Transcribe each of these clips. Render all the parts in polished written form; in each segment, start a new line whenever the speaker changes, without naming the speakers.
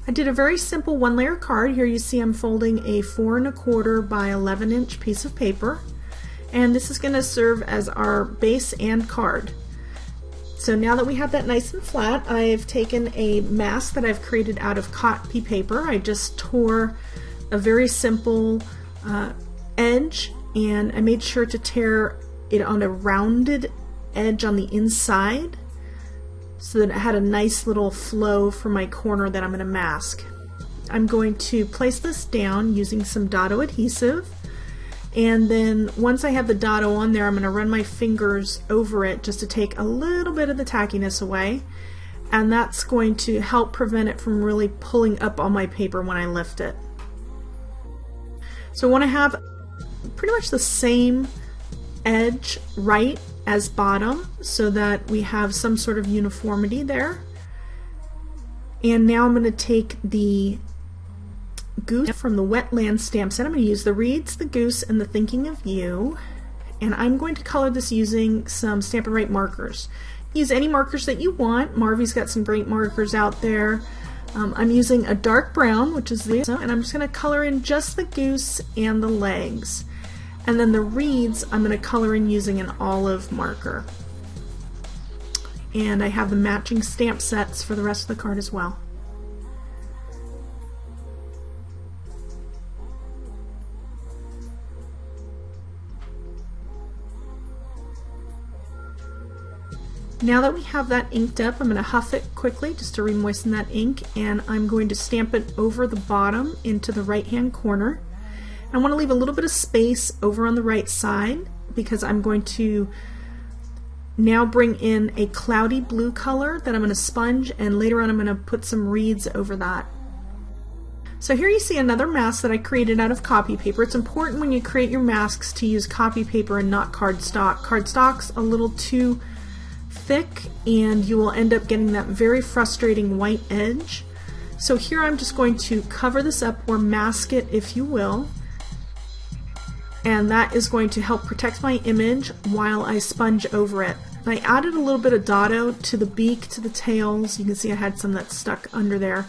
I did a very simple one layer card. Here you see I'm folding a 4 1/4 by 11-inch piece of paper, and this is going to serve as our base and card. So now that we have that nice and flat, I've taken a mask that I've created out of copy paper. I just tore a very simple edge, and I made sure to tear it on a rounded edge on the inside so that it had a nice little flow for my corner that I'm going to mask. I'm going to place this down using some dado adhesive, and then once I have the dado on there, I'm going to run my fingers over it just to take a little bit of the tackiness away, and that's going to help prevent it from really pulling up on my paper when I lift it. So I want to have pretty much the same edge right as bottom so that we have some sort of uniformity there. And now I'm going to take the goose from the Wetlands stamp set. I'm going to use the reeds, the goose, and the thinking of you, and I'm going to color this using some Stampin' Write markers. Use any markers that you want. Marvy's got some great markers out there. I'm using a dark brown, which is this, and I'm just going to color in just the goose and the legs. And then the reeds I'm going to color in using an olive marker. And I have the matching stamp sets for the rest of the card as well. Now that we have that inked up, I'm going to huff it quickly just to re-moisten that ink, and I'm going to stamp it over the bottom into the right hand corner. I want to leave a little bit of space over on the right side because I'm going to now bring in a cloudy blue color that I'm going to sponge, and later on I'm going to put some reeds over that. So here you see another mask that I created out of copy paper. It's important when you create your masks to use copy paper and not cardstock. Cardstock's a little too thick and you will end up getting that very frustrating white edge. So here I'm just going to cover this up, or mask it if you will, and that is going to help protect my image while I sponge over it. And I added a little bit of dado to the beak, to the tails. You can see I had some that stuck under there,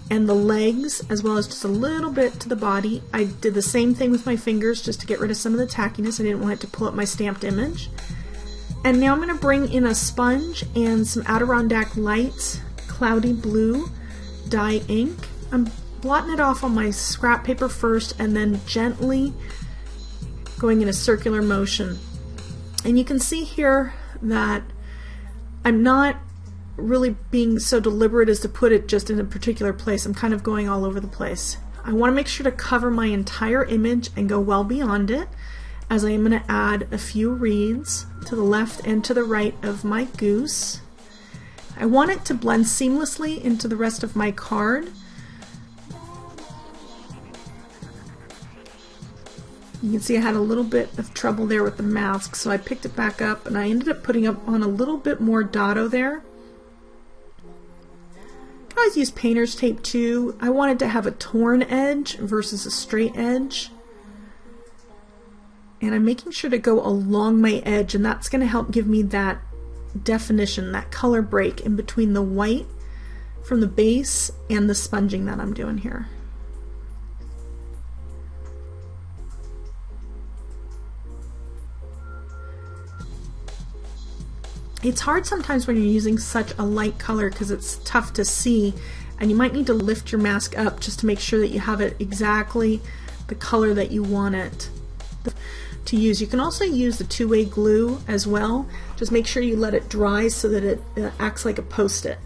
and the legs, as well as just a little bit to the body. I did the same thing with my fingers just to get rid of some of the tackiness. I didn't want it to pull up my stamped image. And now I'm going to bring in a sponge and some Adirondack Lights cloudy blue dye ink. I'm blotting it off on my scrap paper first and then gently going in a circular motion. And you can see here that I'm not really being so deliberate as to put it just in a particular place. I'm kind of going all over the place. I want to make sure to cover my entire image and go well beyond it, as I am going to add a few reeds to the left and to the right of my goose. I want it to blend seamlessly into the rest of my card. You can see I had a little bit of trouble there with the mask, so I picked it back up and I ended up putting up on a little bit more dado there. You can always use painter's tape too. I wanted to have a torn edge versus a straight edge. And I'm making sure to go along my edge, and that's going to help give me that definition, that color break in between the white from the base and the sponging that I'm doing here. It's hard sometimes when you're using such a light color because it's tough to see, and you might need to lift your mask up just to make sure that you have it exactly the color that you want it to use. You can also use the two-way glue as well. Just make sure you let it dry so that it acts like a post-it.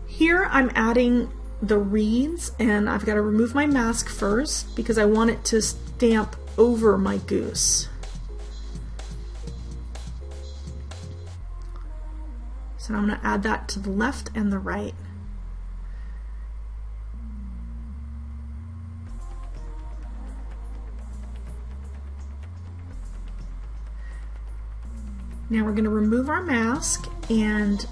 Here I'm adding the reeds, and I've got to remove my mask first because I want it to stamp over my goose. So I'm going to add that to the left and the right. Now we're going to remove our mask and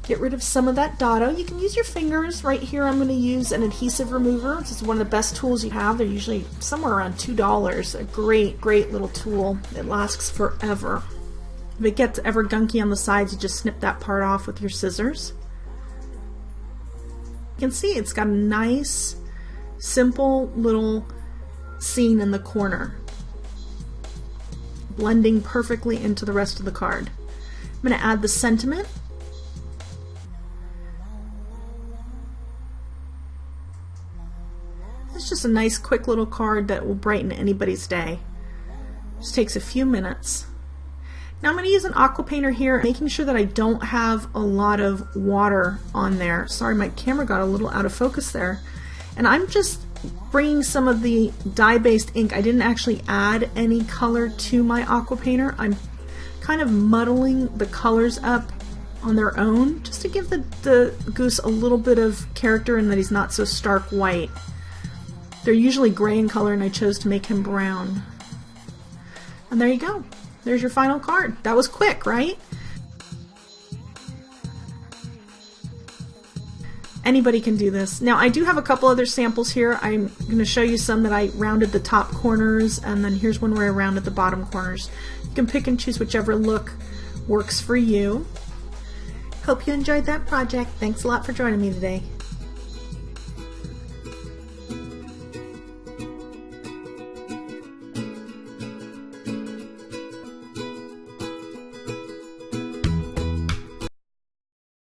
get rid of some of that dado. You can use your fingers. Right here I'm going to use an adhesive remover. This is one of the best tools you have. They're usually somewhere around $2. A great little tool. It lasts forever. If it gets ever gunky on the sides, you just snip that part off with your scissors. You can see it's got a nice, simple little scene in the corner, blending perfectly into the rest of the card. I'm going to add the sentiment. It's just a nice quick little card that will brighten anybody's day. Just takes a few minutes. Now I'm going to use an aqua painter here, making sure that I don't have a lot of water on there. Sorry, my camera got a little out of focus there. And I'm just bringing some of the dye-based ink. I didn't actually add any color to my aqua painter. I'm kind of muddling the colors up on their own just to give the goose a little bit of character and that he's not so stark white. They're usually gray in color and I chose to make him brown. And there you go. There's your final card. That was quick, right? Anybody can do this. Now I do have a couple other samples here. I'm going to show you some that I rounded the top corners, and then here's one where I rounded the bottom corners. You can pick and choose whichever look works for you. Hope you enjoyed that project. Thanks a lot for joining me today.